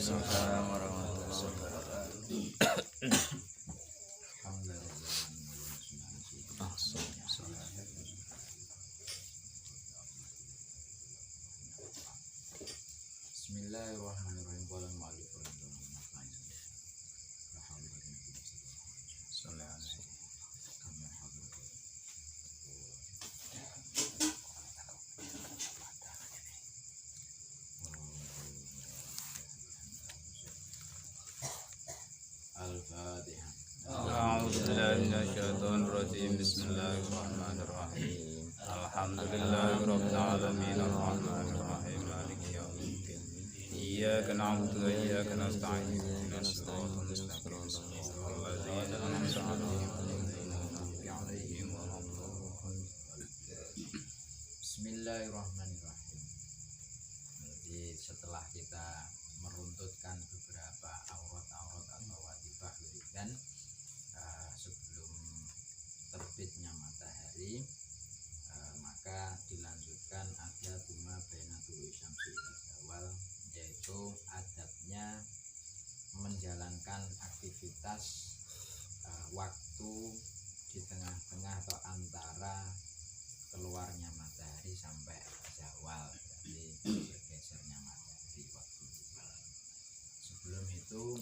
Waalaikumsalam warahmatullahi wabarakatuh. Bismillahirrahmanirrahim. Qala al-mu'allif Al-Fatihah. A'udzu billahi minasyaitonir rajim. Bismillahirrahmanirrahim. Alhamdulillahirabbil alamin arrahmanir rahim maliki yaumiddin. Iyyaka na'budu wa iyyaka nasta'in. Ihdinas siratal mustaqim. Shiratal ladzina an'amta 'alaihim ghairil maghdubi 'alaihim waladdallin. Bismillahirrahmanirrahim. Jadi setelah kita meruntutkan beberapa aurat-aurat atau wadifah wiridan sebelum terbitnya matahari, maka dilanjutkan ada tuma baina tulu'i syamsi ila zawal, yaitu adabnya menjalankan aktivitas waktu di tengah-tengah atau antara keluarnya matahari sampai zawal, jadi bergesernya matahari waktu. Sebelum itu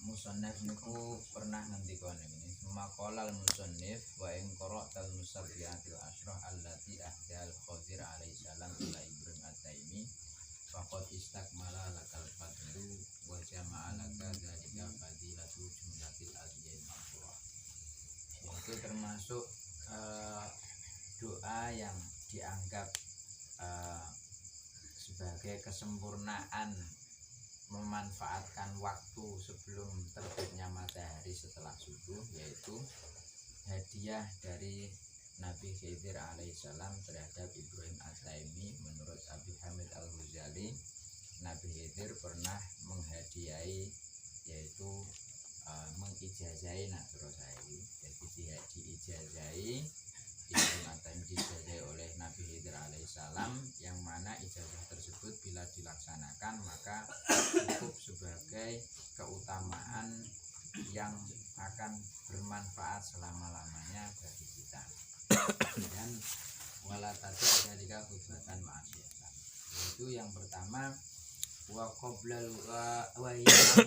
musannif niku pernah ngendikane ini maqalal musannif wa in qara'tal musabbihatil asyrah allati ahdal Khadir alaihi salam ila Ibrahim at-Taimi faqad istakmala lakal fadlu wa jama'a laka dzalika fadilatu jumlatil adiyai maqrah. Itu termasuk doa yang dianggap sebagai kesempurnaan memanfaatkan waktu sebelum terbitnya matahari setelah subuh, yaitu hadiah dari Nabi Khidir alaihissalam terhadap Ibrahim at-Taimi. Menurut Abi Hamid al-Ghazali, Nabi Khidir pernah menghadiahi, yaitu mengijazahi jadi diijazahi Ibrahim at-Taimi, diijazahi oleh Nabi Khidir alaihissalam, yang mana ijazah tersebut bila dilaksanakan maka cukup sebagai keutamaan yang akan bermanfaat selama-lamanya bagi kita. Dan wala tatu jadikan hubatan ma'asyiatan, yaitu yang pertama wa qoblal wa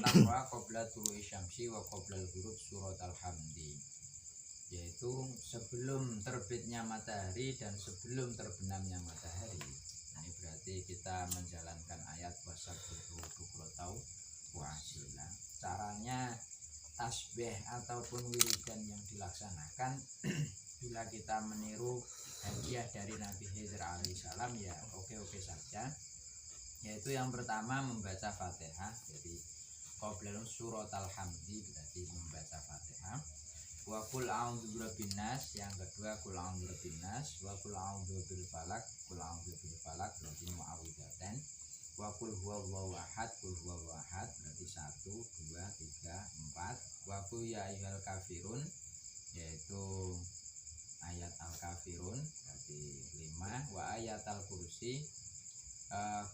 taqwa qobla tulu'i syamsi wa qoblal ghurub surat al-hamdi, yaitu sebelum terbitnya matahari dan sebelum terbenamnya matahari. Ini berarti kita menjalankan ayat wasabbihu bukratan wa asila. Caranya tasbih ataupun wiridan yang dilaksanakan bila kita meniru hadiah dari Nabi Khidir alaihissalam, ya oke-oke saja. Yaitu yang pertama membaca Fatihah, jadi qoblal surat al-hamdi berarti membaca Fatihah. Wa qul a'udzu birabbin nas, yang kedua qul a'udzu birabbin nas, wa qul a'udzu bil falaq, qul a'udzu bil falaq berarti muawwidatan. Wa qul huwallahu ahad, qul huwallahu ahad berarti 1 2 3 4. Wa qul ya ayyuhal kafirun, yaitu ayat al-kafirun berarti 5. Wa ayatal kursi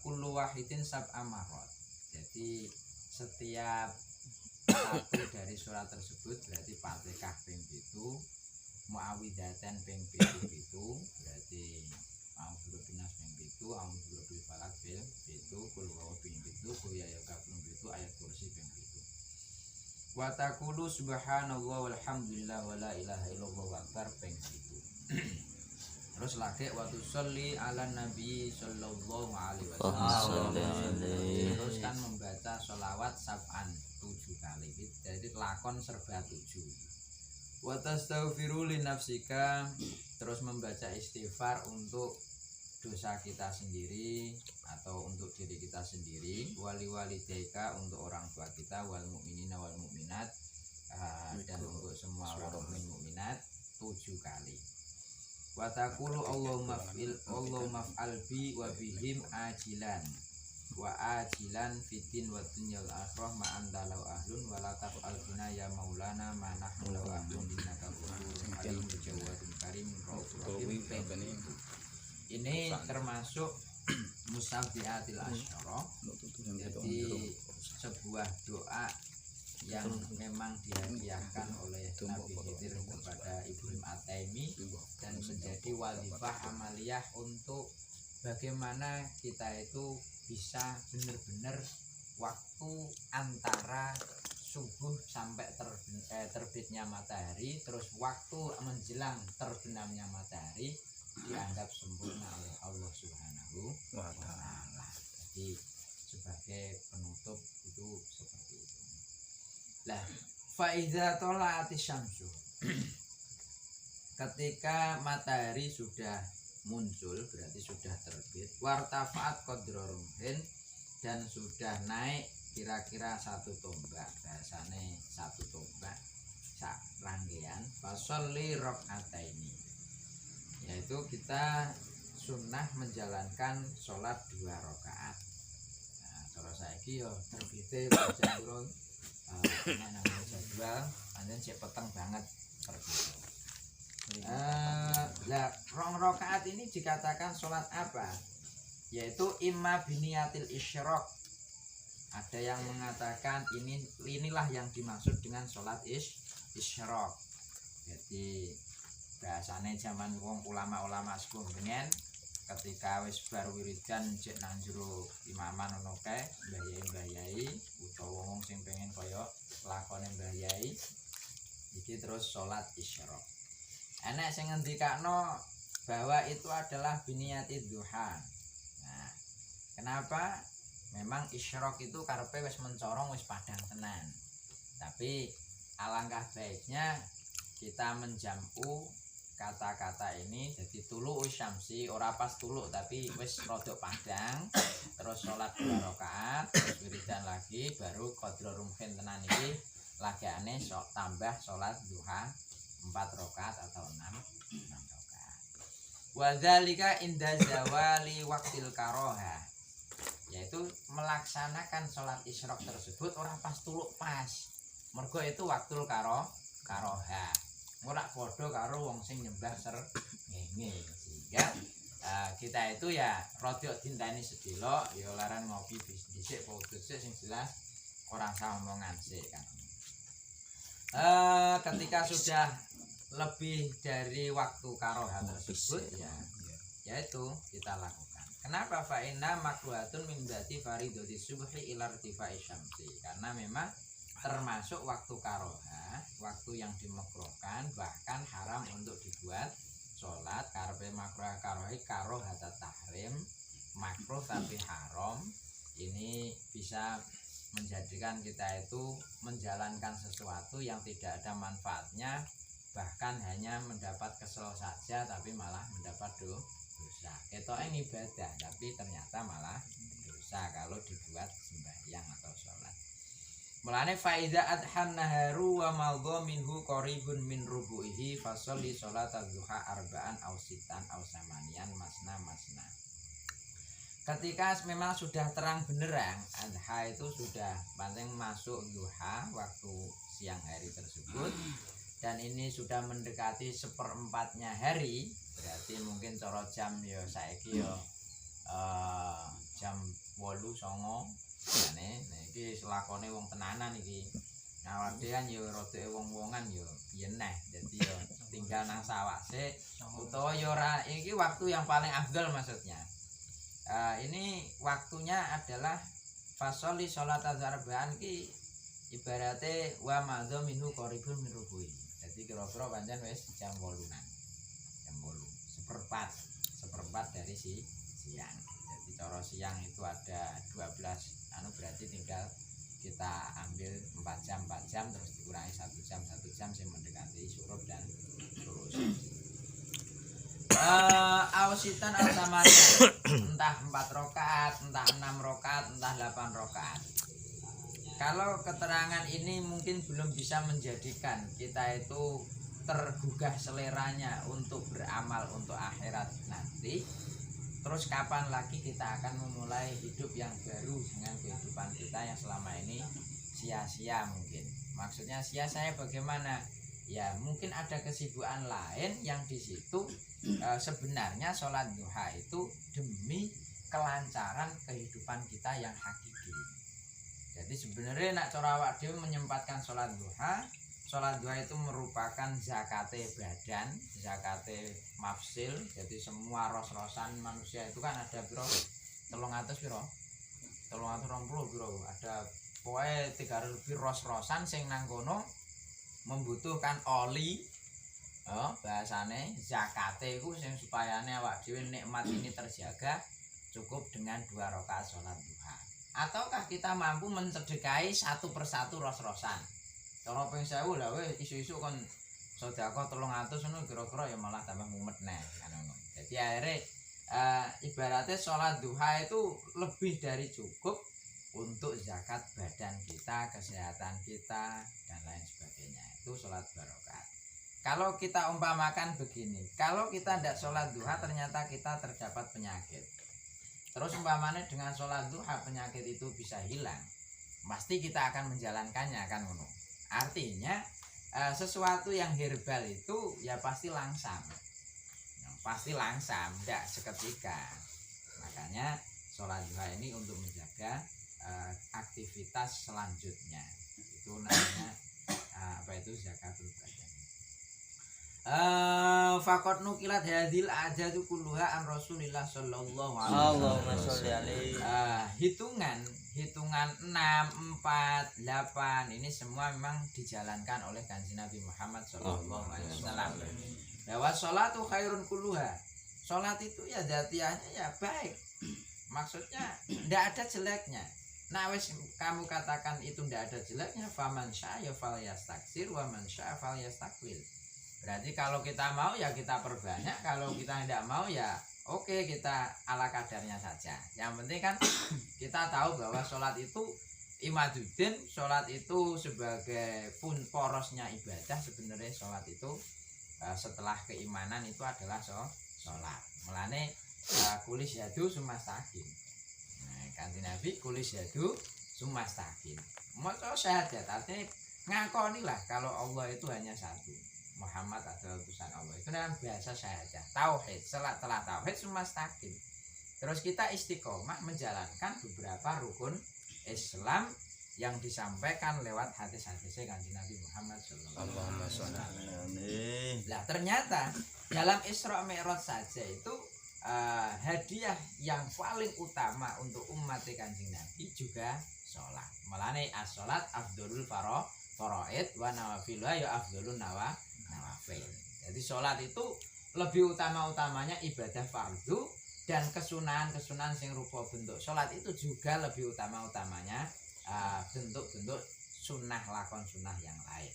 kullu wahidin sab'a marrat, jadi setiap satu dari surat tersebut berarti Fatihah ping 7, muawwidatan ping 7 berarti a'udzu birabbin nas ping 7, a'udzu birabbil falaq ping 7, qul huwallahu ping 7, qul ya ayyuhal kafirun ping 7, ayat kursi ping 7. Wa taqulu subhanallah walhamdulillah wa la ilaha illallah wa akbar ping 7. Terus lagi waktu sholli ala nabi sallallahu alaihi wasallam, terus kan membaca sholawat sab'an 7 kali, jadi lakon serba 7. Wa tastaghfiru li nafsika, terus membaca istighfar untuk dosa kita sendiri atau untuk diri kita sendiri. Wali walidaika, untuk orang tua kita, wal mukminina wal mukminat, dan untuk semua orang mukmin mukminat 7 kali. Wa taqulu Allahumma fa'al bi wa bihim ajilan wa ajilan fitin wa dunyal akhirah ma anta law ahlun wa la taf'al bina ya maulana ma nahnu law ahlun innaka ghafurun halim jawadun karim raufur rahim. Ini termasuk musabbihatil asyara. Jadi sebuah doa yang memang dihadiahkan oleh Nabi Khidir kepada Ibrahim At-Taimi dan menjadi wadifah amaliyah untuk bagaimana kita itu bisa benar-benar waktu antara subuh sampai terbitnya matahari, terus waktu menjelang terbenamnya matahari dianggap sempurna oleh Allah Subhanahu wa Ta'ala. Jadi sebagai penutup itu seperti itu. Lah, faiza tola'ati syamsu. Ketika matahari sudah muncul berarti sudah terbit, wartafaat qadra rumhin, dan sudah naik kira-kira 1 tombak, bahasane 1 tombak sak rangkaian, fasolli rakaataini, yaitu kita sunnah menjalankan sholat 2 rakaat. Nah, kalau saiki yo terbite jam piro namanya jadwal panjen sik peteng banget terbite. Lah 2 rakaat ini dikatakan sholat apa? Yaitu imma biniyatil isyraq. Ada yang mengatakan inilah yang dimaksud dengan sholat isyraq. Jadi bahasane zaman wong ulama-ulama sebelumnya ketika wis bar wiridan jek nang jero imaman ngono kae mbah yai utawa wong sing pengen kaya lakone mbah yai iki terus sholat isyraq. Enek sing ngendikakno bahwa itu adalah biniyatid duha. Nah, kenapa? Memang isyraq itu karepe wis mencorong, wis padang tenan. Tapi alangkah baiknya kita menjamu kata-kata ini jadi tulu syamsi, ora pas tulu tapi wis rada padang, terus sholat 2 rakaat, terus wiridan lagi, baru qadra rumhin tenan iki lagane tambah sholat duha 4 rakaat atau 6 rakaat. Wa dzalika inda zawali waqtil karoha, yaitu melaksanakan sholat isyraq tersebut orang pas tuluk pas, mergo itu waktu karoha, ora padha karo wong sing nyembah srengenge, sehingga kita itu ya rada dinteni sedelo ya laran ngopi dhisik foto sik sing jelas ora usah omongan sik kan. Ketika sudah lebih dari waktu karoha tersebut ya yaitu kita lakukan. Kenapa? Fa'inna makruhatun min dzati faridati subhi ila irtifai syamsi. Karena memang termasuk waktu karoha, waktu yang dimakruhkan, bahkan haram untuk dibuat sholat. Karena makruh karoha tahrim, makruh tapi haram. Ini bisa menjadikan kita itu menjalankan sesuatu yang tidak ada manfaatnya, bahkan hanya mendapat kesel saja tapi malah mendapat dosa. Ketoknya ibadah tapi ternyata malah dosa kalau dibuat sembahyang atau sholat. Mulane faida adhan naharu wa malgo minhu qaribun min rubu'ihi fasolli sholat ad-duha arba'an aw sitan aw samanian masna. Ketika memang sudah terang benerang, adha itu sudah paling masuk duha waktu siang hari tersebut, dan ini sudah mendekati 1/4-nya hari, berarti mungkin cara jam ya saiki ya jam 8 songo jane iki lakone wong tenanan iki. Nah, wadean ya rada wong-wongan ya yeneh. Dadi ya tinggal nang sawah sik utawa ya ora, iki waktu yang paling afdal maksudnya. Ini waktunya adalah fasoli sholat azarbaan ki ibaratnya wa madho minhu qaribun min rubu'i. Jadi kira-kira pancen wis jam 8-an. Jam 8, seperempat dari siang. Jadi cara siang itu ada 12, berarti tinggal kita ambil 4 jam terus dikurangi 1 jam sing mendekati syuruk dan lurus. Ausitan al-samanya entah 4 rakaat, entah 6 rakaat, entah 8 rakaat. Kalau keterangan ini mungkin belum bisa menjadikan kita itu tergugah seleranya untuk beramal untuk akhirat nanti, terus kapan lagi kita akan memulai hidup yang baru dengan kehidupan kita yang selama ini sia-sia mungkin. Maksudnya sia-sia bagaimana? Ya mungkin ada kesibukan lain yang di situ sebenarnya sholat duha itu demi kelancaran kehidupan kita yang hakiki. Jadi sebenarnya nak cara awak dhewe menyempatkan sholat duha. Sholat duha itu merupakan zakate badan, zakate mafsil. Jadi semua ros-rosan manusia itu kan ada piro? 300 piro? 320 piro? Ada pokoknya 300 lebih ros-rosan sing nang kono membutuhkan oli. Oh, bahasane zakate iku sing supayane awak dhewe nikmat ini terjaga cukup dengan 2 rakaat sholat duha. Ataukah kita mampu mensedekahi satu persatu ros-rosan? Cara ping 1000 lah wis isu-isu kon sedekah 300 ngono kira-kira ya malah tambah mumet neh kan ngono. Jadi akhirnya ibaratnya sholat duha itu lebih dari cukup untuk zakat badan kita, kesehatan kita dan lain sebagainya. Itu sholat barokah. Kalau kita umpamakan begini, kalau kita tidak sholat duha ternyata kita terdapat penyakit. Terus umpamanya dengan sholat duha penyakit itu bisa hilang, pasti kita akan menjalankannya kan ngono. Artinya sesuatu yang herbal itu ya pasti langsam, tidak seketika. Makanya sholat duha ini untuk menjaga aktivitas selanjutnya. Itu namanya zakatul badan. Fakot nukilat hadil aja tuh kulluha an Rasulillah sallallahu alaihi wasallam. Hitungan 6, 4, 8 ini semua memang dijalankan oleh Kanjeng Nabi Muhammad sallallahu alaihi wasallam. Bahwa sholatu khairun kulluha. Sholat itu ya jatiannya ya baik. Maksudnya tidak ada jeleknya. Nah wis kamu katakan itu tidak ada jeleknya, faman syaa falyastaksir wa man syaa falyastaqlil. Berarti kalau kita mau ya kita perbanyak, kalau kita tidak mau ya oke, kita ala kadarnya saja. Yang penting kan kita tahu bahwa sholat itu imaduddin, sholat itu sebagai pun porosnya ibadah. Sebenarnya sholat itu setelah keimanan itu adalah sholat. Mulane kulis yadu sumastakin. Nah, Kanjeng Nabi kulis yadu sumastakin. Maca syahadat artinya ngakonilah kalau Allah itu hanya satu. Muhammad adalah utusan Allah. Itu dengan bahasa syahadat. Tauhid. Setelah tauhid sumastakin. Terus kita istiqomah menjalankan beberapa rukun Islam yang disampaikan lewat hadis-hadisnya Kanjeng Nabi Muhammad sallallahu alaihi wasallam. Nah, ternyata dalam Isra Mi'raj saja itu hadiah yang paling utama untuk umat Kanjeng Nabi juga sholat. Malane as-sholat afdholul faraid wa nawafiluha ya afdholun nawafil. Jadi sholat itu lebih utama-utamanya ibadah fardu, dan kesunahan-kesunahan sing rupa bentuk sholat itu juga lebih utama-utamanya bentuk-bentuk sunnah, lakon sunnah yang lain.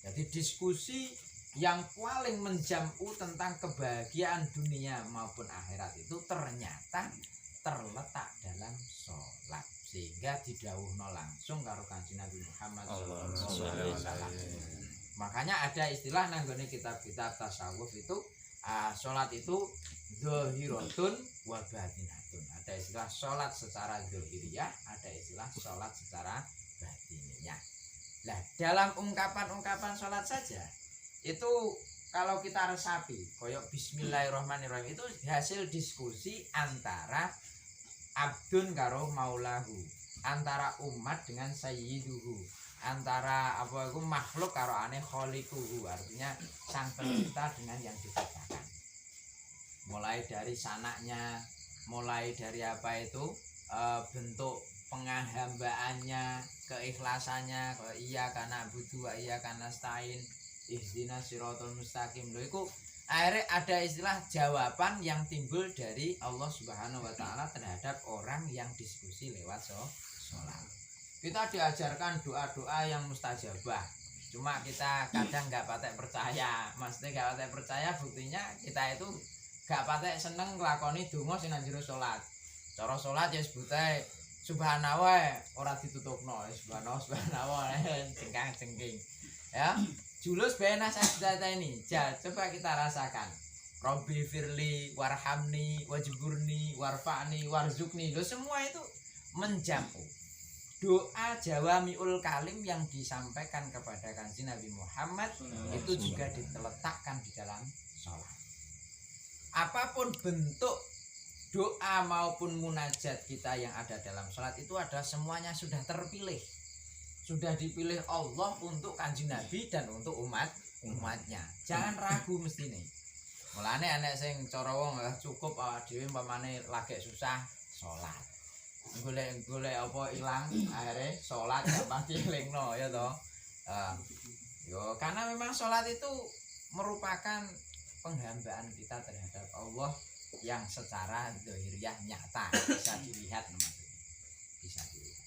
Jadi diskusi yang paling menjamu tentang kebahagiaan dunia maupun akhirat itu ternyata terletak dalam sholat, sehingga didhawuhna langsung karo Kanjeng Nabi Muhammad sallallahu alaihi wasallam. Makanya ada istilah nanggone kitab-kitab tasawuf itu sholat itu zahiratun wa batinatun. Ada istilah sholat secara zahiriyah, ada istilah sholat secara batiniyah. Nah, dalam ungkapan-ungkapan sholat saja itu kalau kita resapi koyok bismillahirrahmanirrahim itu hasil diskusi antara abdun karo maulahu, antara umat dengan sayyiduhu, antara apa itu makhluk karo aneh kholiquhu, artinya sang pencipta dengan yang diciptakan. Mulai dari sanaknya, mulai dari apa itu bentuk penghambaannya, keikhlasannya, iya karena budu, iya karena stain, ihdinas siratal mustaqim. Lho iku akhirnya ada istilah jawaban yang timbul dari Allah Subhanahu wa taala terhadap orang yang diskusi lewat sholat. Kita diajarkan doa-doa yang mustajabah. Cuma kita kadang nggak patek percaya. Maksudnya nggak patek percaya buktinya kita itu nggak patek seneng nglakoni donga sing nang jero salat. Cara salat ya sebute subhanallah ora ditutupno, subhanallah cengkang-cengking. Ya, julus bena sajdah ini. Coba kita rasakan. Robbi firli warhamni wajburni warfa'ni warzukni. Loh, semua itu menjamu doa jawamiul kalim yang disampaikan kepada Kanjeng Nabi Muhammad itu juga diletakkan di dalam sholat. Apapun bentuk doa maupun munajat kita yang ada dalam sholat itu ada semuanya sudah terpilih, sudah dipilih Allah untuk Kanjeng Nabi dan untuk umatnya. Jangan ragu mesti nih. Mulane anek sing cara wong cukup awak dhewe umpamane lagi susah sholat. Golek apa ilang akhirnya sholat gampang dielingno ya toh. Yo karena memang sholat itu merupakan penghambaan kita terhadap Allah yang secara zahiriyah nyata bisa dilihat bisa dilihat.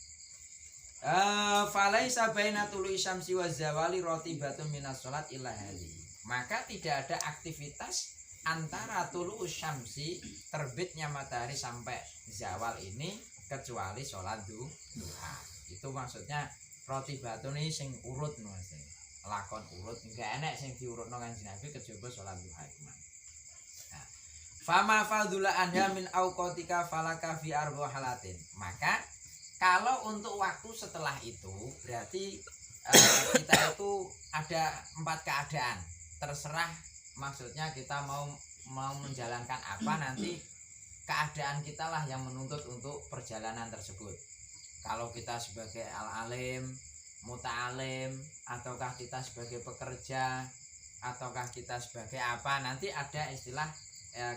Falaisa baina tulu'i syamsi wa zawali ratibatun minas sholat illa hali. Maka tidak ada aktivitas antara tulu'u syamsi terbitnya matahari sampai zawal ini kecuali sholat duha. Itu maksudnya ratibatun ini sing urut Mas. Lakon urut enggak enek sing diurutno Kanjeng Nabi kejaba sholat duha iku. Fama fadula anha min auqatika falaka fi arba halatin. Maka kalau untuk waktu setelah itu berarti kita itu ada 4 keadaan. Terserah maksudnya kita mau menjalankan apa, nanti keadaan kita lah yang menuntut untuk perjalanan tersebut. Kalau kita sebagai al-alim, muta'alim, ataukah kita sebagai pekerja, ataukah kita sebagai apa, nanti ada istilah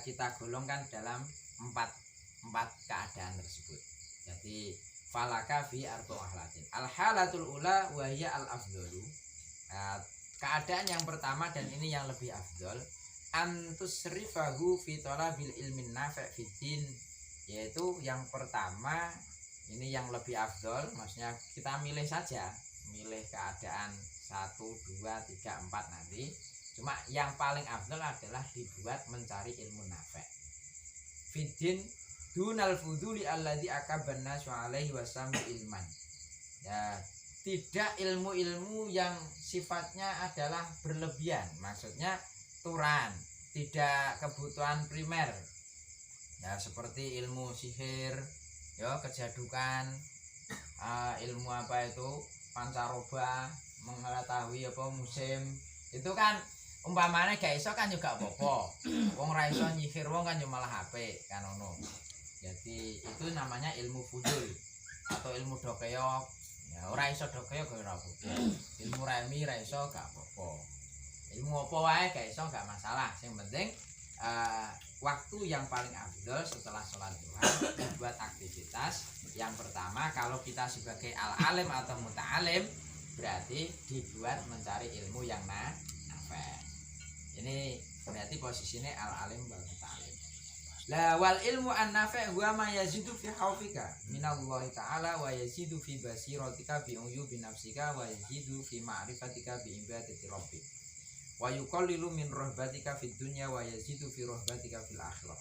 kita golongkan dalam empat keadaan tersebut. Jadi falaka fi arba'ah halatin. Al halatul ula wa hiya al afdalu. Keadaan yang pertama dan ini yang lebih afdal, antusrifahu fi talabil ilmin nafi' fiddin, yaitu yang pertama ini yang lebih afdal, maksudnya kita milih saja, milih keadaan 1, 2, 3, 4 nanti. Cuma yang paling afdal adalah dibuat mencari ilmu nafi'. Fiddin dunal fuduli alladzi akaban nasu alaihi wasallam ilman. Ya, tidak ilmu-ilmu yang sifatnya adalah berlebihan, maksudnya turan, tidak kebutuhan primer. Ya, seperti ilmu sihir, ya kejadukan, ilmu apa itu pancaroba, mengetahui apa musim. Itu kan umpamane gak iso kan juga apa-apa. Wong ra iso nyihir wong kan yo malah apik kan ono. Jadi itu namanya ilmu fudul atau ilmu dokeok. Ya ora iso dokeok kok ora apa-apa. Ilmu remi ra iso gak apa-apa. Ilmu apa wae gak iso gak masalah. Yang penting waktu yang paling afdal setelah sholat duha buat aktivitas. Yang pertama kalau kita sebagai al-alim atau muta'alim berarti dibuat mencari ilmu yang nafi'. Ini berarti posisinya al-alim wal muta'alim. La wal ilmu an-nafi' huwa ma yazidu fi khaufika minallahi ta'ala wa yazidu fi basiratika bi uyubi nafsika wa yazidu fi ma'rifatika bi ibadati rabbik wa yuqallilu min rahbatika fid dunya wa yazidu fi rahbatika fil akhirah.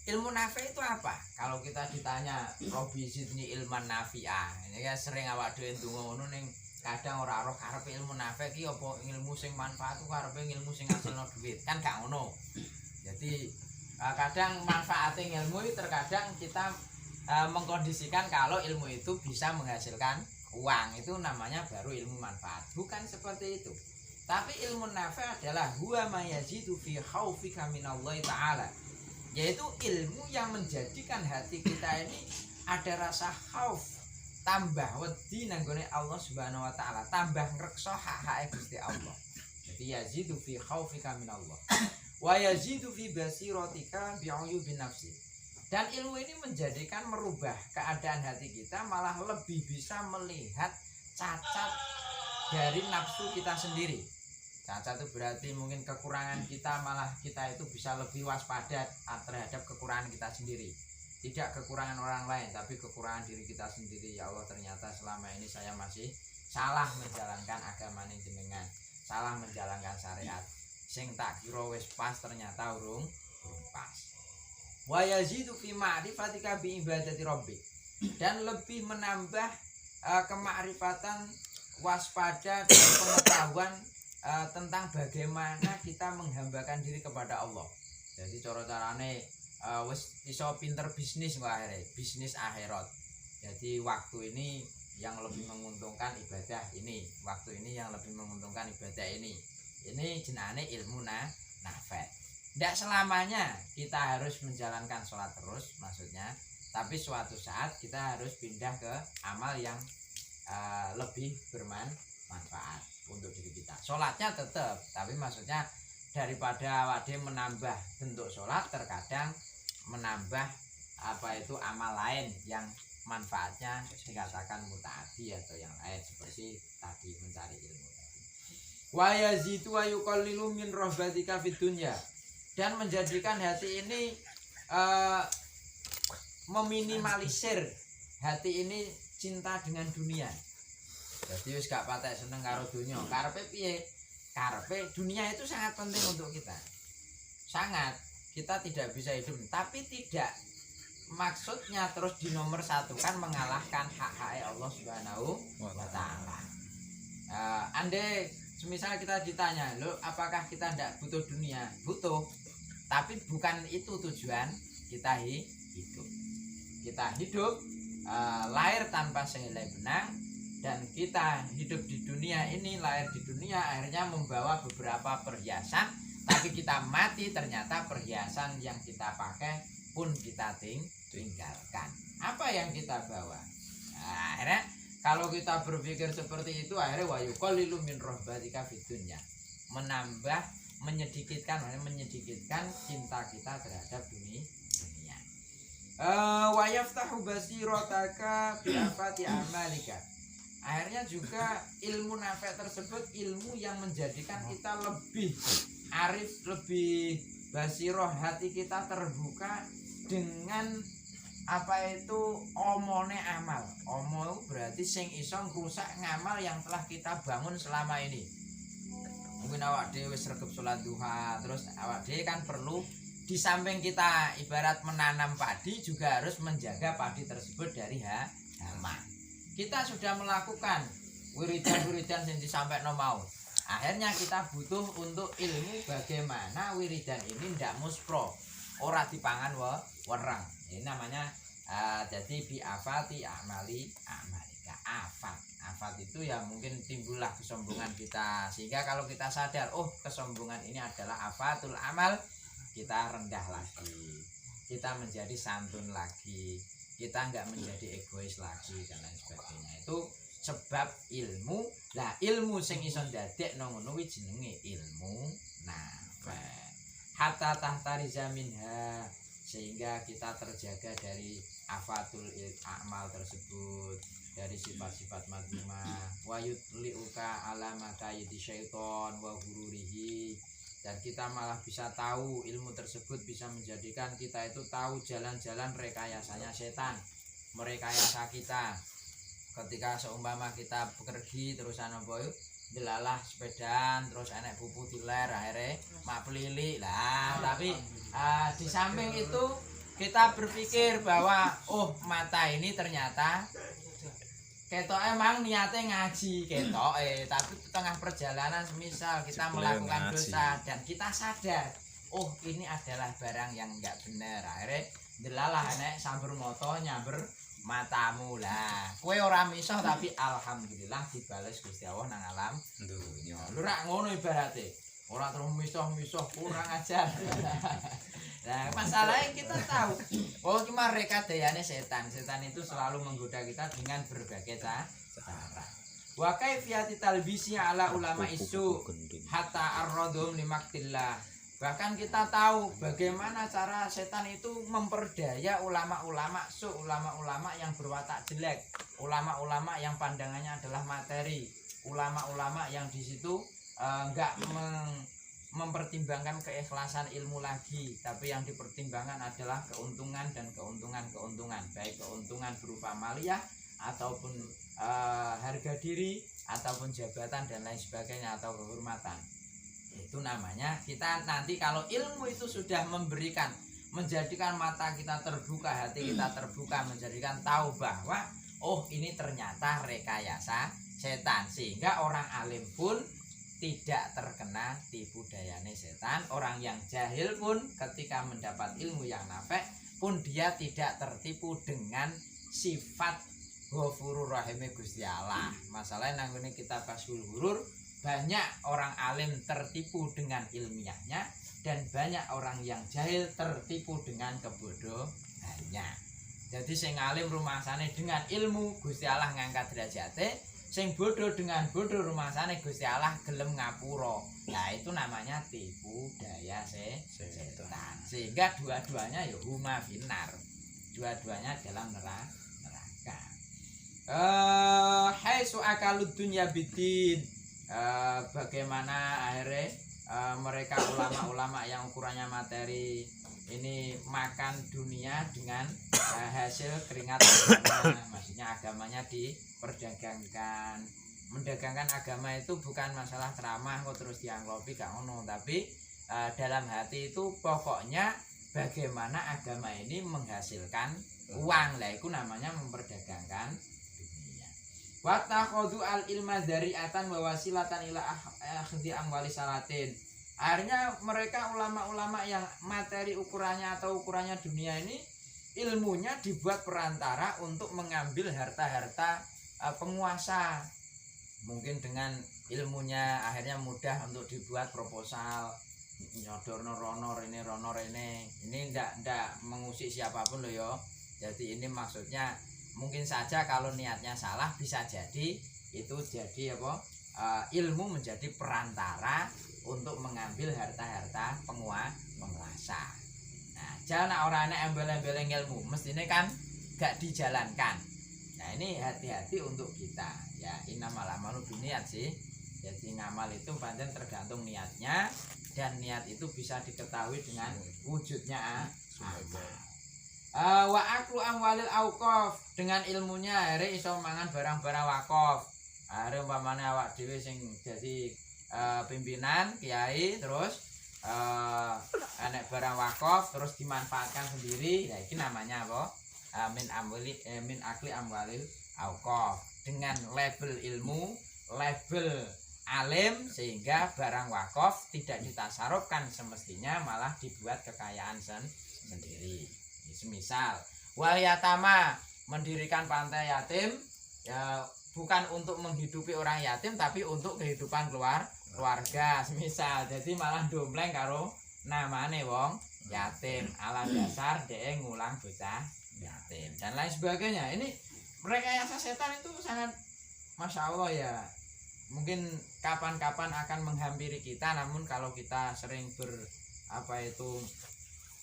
Ilmu nafi' itu apa? Kalau kita ditanya Robbi zidni ilman nafi'ah, ini kan sering awak dhewe ndonga ngono ning kadang ora roh karepe ilmu nafi' ki apa ilmu sing manfaat ku karepe ilmu sing ngasilno duit. Kan gak ngono. Jadi kadang manfaatnya ilmu itu terkadang kita mengkondisikan kalau ilmu itu bisa menghasilkan uang, itu namanya baru ilmu manfaat. Bukan seperti itu. Tapi ilmu nafi' adalah huwa ma yazidu fi khaufika minallahi ta'ala. Yaitu ilmu yang menjadikan hati kita ini ada rasa khauf, tambah wedi nanggone Allah Subhanahu wa taala, tambah ngrekso hak-hak Gusti Allah. Jadi yazidu fi khaufika minallah wa yazidu fi basiratika bi'uyubin nafsi. Dan ilmu ini menjadikan merubah keadaan hati kita, malah lebih bisa melihat cacat dari nafsu kita sendiri. Cacat itu berarti mungkin kekurangan kita, malah kita itu bisa lebih waspada terhadap kekurangan kita sendiri. Tidak kekurangan orang lain, tapi kekurangan diri kita sendiri. Ya Allah, ternyata selama ini saya masih salah menjalankan agama ini jenengan, salah menjalankan syariat. Sing tak kira wis pas ternyata urung pas. Wa yazidu fi ma'rifatika bi ibadati rabbik. Dan lebih menambah kemakrifatan, waspada dan pengetahuan tentang bagaimana kita menghambakan diri kepada Allah. Jadi cara-carane wis iso pinter bisnis kok akhirnya, bisnis akhirat. Jadi waktu ini yang lebih menguntungkan ibadah ini, waktu ini yang lebih menguntungkan ibadah ini. Ini jenenge ilmu nafi'. Tidak selamanya kita harus menjalankan sholat terus maksudnya, tapi suatu saat kita harus pindah ke amal yang lebih bermanfaat untuk diri kita. Sholatnya tetap, tapi maksudnya daripada wade menambah bentuk sholat, terkadang menambah amal lain yang manfaatnya dikatakan mutaati atau yang lain seperti tadi mencari ilmu tadi. Wa yazidu wa yuqallilu min rahbatika fid dunya, dan menjadikan hati ini meminimalisir hati ini cinta dengan dunia. Jadi wis gak patek seneng karo dunia. Karepe piye? Karepe dunia itu sangat penting untuk kita. Sangat. Kita tidak bisa hidup, tapi tidak maksudnya terus di nomor satu kan mengalahkan hak-hak Allah Subhanahu wa taala. Andai semisal kita ditanya, "Loh, apakah kita tidak butuh dunia?" Butuh. Tapi bukan itu tujuan kita hidup. Kita hidup lahir tanpa sehelai benang, dan kita hidup di dunia ini, lahir di dunia akhirnya membawa beberapa perhiasan, tapi kita mati ternyata perhiasan yang kita pakai pun kita tinggalkan. Apa yang kita bawa? Nah, akhirnya kalau kita berpikir seperti itu, akhirnya wa yuqallilu min rahbatika fid dunya, menambah menyedikitkan cinta kita terhadap dunia. Wa yaftahu basirataka bi afati amalika. Akhirnya juga ilmu nafi' tersebut ilmu yang menjadikan kita lebih arif, lebih basiroh, hati kita terbuka dengan omone amal. Omo berarti sing iso ngrusak ngamal yang telah kita bangun selama ini. Mungkin awak dhewe wis regep salat duha, terus awak dhewe kan perlu di samping kita ibarat menanam padi juga harus menjaga padi tersebut dari hama. Kita sudah melakukan wiridan-wiridan yang disampaikan mau. Akhirnya kita butuh untuk ilmu bagaimana wiridan ini ndak muspro, ora dipangan wereng. Ini namanya jadi biafati amalika. Afat itu ya mungkin timbullah kesombongan kita, sehingga kalau kita sadar, oh kesombongan ini adalah afatul amal, kita rendah lagi, kita menjadi santun lagi, kita enggak menjadi egois lagi dan lain sebagainya. Itu sebab ilmu. Lah ilmu sing iso ndadekno ngono kuwi jenenge ilmu nafi'. Hatta tahtariza minha, sehingga kita terjaga dari afatul amal tersebut, dari sifat-sifat madhumah. Wa yutliuka ala makayidi syaiton wa hururihi, dan kita malah bisa tahu, ilmu tersebut bisa menjadikan kita itu tahu jalan-jalan rekayasanya setan, merekayasa kita. Ketika seumpama kita pergi terus delalah sepedaan, terus enek pupu diler, akhirnya mak pelili lah. Tapi di samping itu kita berpikir bahwa oh mata ini ternyata ketok emang niatnya ngaji ketok, tapi tengah perjalanan semisal kita melakukan dosa dan kita sadar oh ini adalah barang yang enggak benar, akhirnya delalah enek sambur moto nyamber matamu lah. Kowe ora misah tapi alhamdulillah dibales Gusti Allah nang alam dunya. Lu rak ngono ibarate. Ora terus misah-misah kurang ajar. Nah, masalahnya kita tahu oh cuma rekayasane setan. Setan itu selalu menggoda kita dengan berbagai cara. Wa kaifiyati talbisi ala ulama isu hatta arradhum limaktillah. Bahkan kita tahu bagaimana cara setan itu memperdaya ulama-ulama ulama-ulama yang berwatak jelek, ulama-ulama yang pandangannya adalah materi, ulama-ulama yang di situ enggak mempertimbangkan keikhlasan ilmu lagi, tapi yang dipertimbangkan adalah keuntungan dan keuntungan, baik keuntungan berupa maliyah ataupun harga diri ataupun jabatan dan lain sebagainya atau kehormatan. Itu namanya kita nanti kalau ilmu itu sudah menjadikan mata kita terbuka, hati kita terbuka, menjadikan tahu bahwa oh ini ternyata rekayasa setan, sehingga orang alim pun tidak terkena tipu dayane setan. Orang yang jahil pun ketika mendapat ilmu yang nafi' pun dia tidak tertipu dengan sifat Ghafurur Rahim Gusti Allah. Masalahnya nanggone kita Fathul Ghurur, banyak orang alim tertipu dengan ilmiahnya, dan banyak orang yang jahil tertipu dengan kebodohannya. Jadi sing alim rumangsane dengan ilmu Gusti Allah ngangkat derajate, sing bodoh dengan bodoh rumangsane Gusti Allah gelem ngapura. Nah itu namanya tipu daya setan. Sehingga dua-duanya ya huma finnar. Dua-duanya dalam neraka. Hai su'akalud dunya bidin. Bagaimana akhirnya mereka ulama-ulama yang ukurannya materi ini makan dunia dengan hasil keringat agama. Maksudnya agamanya diperdagangkan. Mendagangkan agama itu bukan masalah ceramah kok terus dianglopi gak ngono, tapi dalam hati itu pokoknya bagaimana agama ini menghasilkan uang. Lah itu namanya memperdagangkan dunia. Wa takhudhu al ilma dzari'atan wa wasilatan ila akhdhi amwali salatin. Akhirnya mereka ulama-ulama yang materi ukurannya atau ukurannya dunia ini ilmunya dibuat perantara untuk mengambil harta-harta penguasa. Mungkin dengan ilmunya akhirnya mudah untuk dibuat proposal, nyodor ronor ini ndak mengusik siapapun loh yo. Jadi ini maksudnya mungkin saja kalau niatnya salah bisa jadi itu jadi apa ilmu menjadi perantara untuk mengambil harta-harta penguasa. Nah, jangan orang-orang embel-embel ilmu, mestinya kan gak dijalankan. Nah, ini hati-hati untuk kita. Ya, innamal a'malu binniyat sih. Jadi ngamal itu pancen tergantung niatnya, dan niat itu bisa diketahui dengan wujudnya amal. Wa aklu amwalil auqaf, dengan ilmunya akhirnya iso mangan barang-barang wakaf. Akhirnya umpamane awak dhewe sing jadi pimpinan kiai terus enek barang wakaf terus dimanfaatkan sendiri. Nah, ini namanya apa? Min akli amwalil auqaf, dengan label ilmu, label alim, sehingga barang wakaf tidak ditasarufkan semestinya malah dibuat kekayaan sendiri. Misal wal yatama, mendirikan pantai yatim ya bukan untuk menghidupi orang yatim tapi untuk kehidupan keluarga misal. Jadi malah dompleng karo namane wong yatim ala dasar dhek ngulang bocah yatim dan lain sebagainya. Ini rekayasa setan itu sangat masya Allah ya. Mungkin kapan-kapan akan menghampiri kita, namun kalau kita sering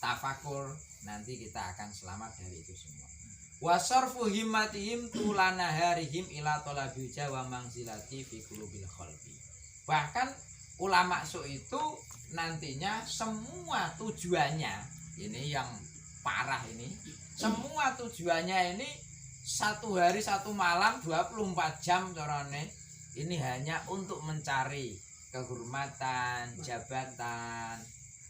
tafakur, nanti kita akan selamat dari itu semua. Wasarfu himmatihim tulanaharihim ila talabil wa mangzilati fi qulubil khalqi. Bahkan ulama su itu nantinya semua tujuannya, ini yang parah ini, semua tujuannya ini satu hari satu malam 24 jam carane ini hanya untuk mencari kehormatan, jabatan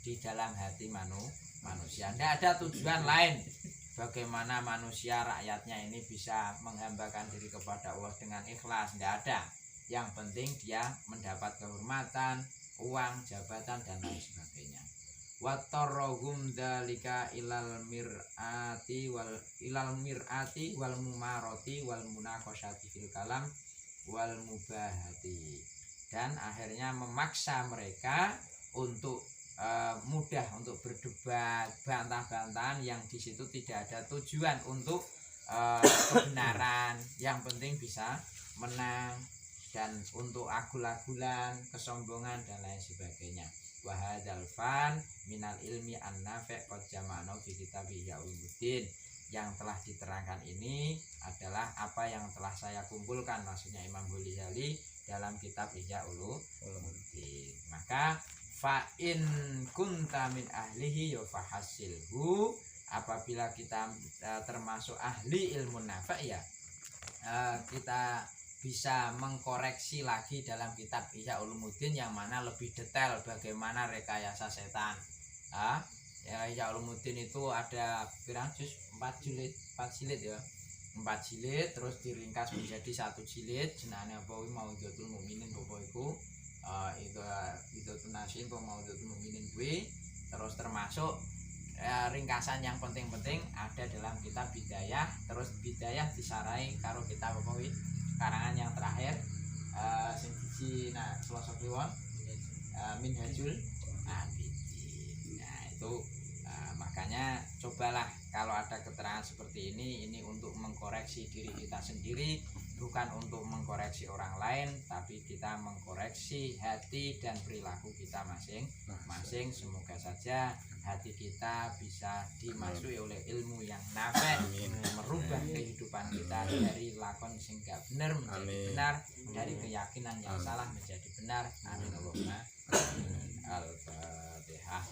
di dalam hati manusia. Tidak ada tujuan lain bagaimana manusia rakyatnya ini bisa menghambakan diri kepada Allah dengan ikhlas. Tidak ada. Yang penting dia mendapat kehormatan, uang, jabatan dan lain sebagainya. Wattarrohum dzalika ilal mir'ati wal mumaroti wal munaqashati fil kalam wal mubahati, dan akhirnya memaksa mereka untuk mudah untuk berdebat, bantah-bantahan yang di situ tidak ada tujuan untuk kebenaran, yang penting bisa menang, dan untuk agul-agulan, kesombongan dan lain sebagainya. Wahadzal fan minal ilmi an-nafi' qad jama'na fi kitab Ihya Ulumuddin. Yang telah diterangkan ini adalah apa yang telah saya kumpulkan, maksudnya Imam Ghazali dalam kitab Ihya Ulumuddin. Maka fa in kunta min ahlihi ya fahasilhu, apabila kita termasuk ahli ilmu nafi' ya kita bisa mengkoreksi lagi dalam kitab Ihya Ulumuddin yang mana lebih detail bagaimana rekayasa setan. Ya, Ihya Ulumuddin itu ada pirang juz 4 jilid ya. 4 jilid terus diringkas menjadi 1 jilid jenenge apa Maudhutul Mukminin apa iku itu tunasin apa Maudhutul Mukminin kuwi. Terus termasuk ringkasan yang penting-penting ada dalam kitab Bidayah. Terus Bidayah disarai karo kitab apa kuwi karangan yang terakhir sing siji Minhajul Abidin. itu. Nah, makanya cobalah kalau ada keterangan seperti ini untuk mengkoreksi diri kita sendiri, bukan untuk mengkoreksi orang lain, tapi kita mengkoreksi hati dan perilaku kita masing-masing. Semoga saja hati kita bisa dimasuki oleh ilmu yang nafi, merubah kehidupan kita dari lakon sing gak benar menjadi benar, dari keyakinan yang salah menjadi benar. Amin Allahumma. Al-Fatihah.